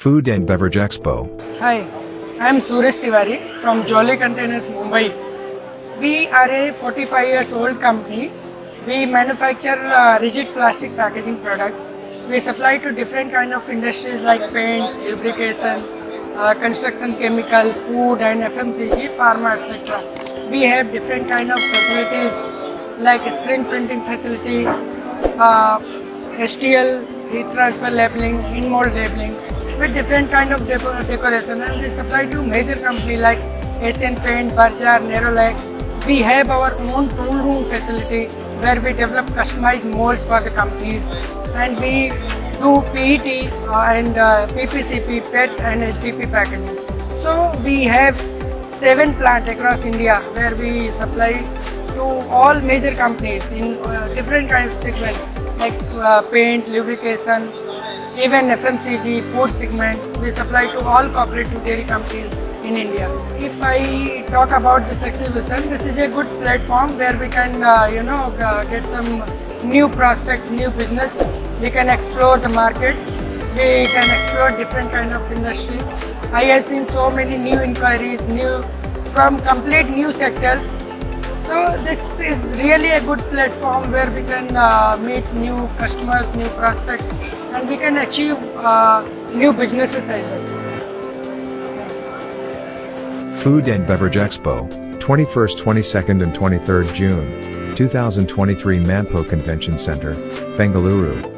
Food and Beverage Expo. Hi, I am Suresh Tiwari from Jolly Containers, Mumbai. We are a 45 years old company. We manufacture rigid plastic packaging products. We supply to different kind of industries like paints, lubrication, construction chemical, food and FMCG, pharma, etc. We have different kind of facilities like screen printing facility, STL, heat transfer labeling, in-mold labeling, with different kind of decoration, and we supply to major company like Asian Paint, Berger, Nerolac. We have our own tool room facility where we develop customized molds for the companies, and we do PET and PPCP, PET and HDP packaging. So we have 7 plants across India where we supply to all major companies in different kinds of segments like paint, lubrication, even FMCG, food segment. We supply to all cooperative dairy companies in India. If I talk about this exhibition, this is a good platform where we can get some new prospects, new business. We can explore the markets. We can explore different kind of industries. I have seen so many new inquiries, from complete new sectors. So this is really a good platform where we can meet new customers, new prospects, and we can achieve new businesses as well. Food and Beverage Expo, 21st, 22nd and 23rd June, 2023 Mampo Convention Center, Bengaluru.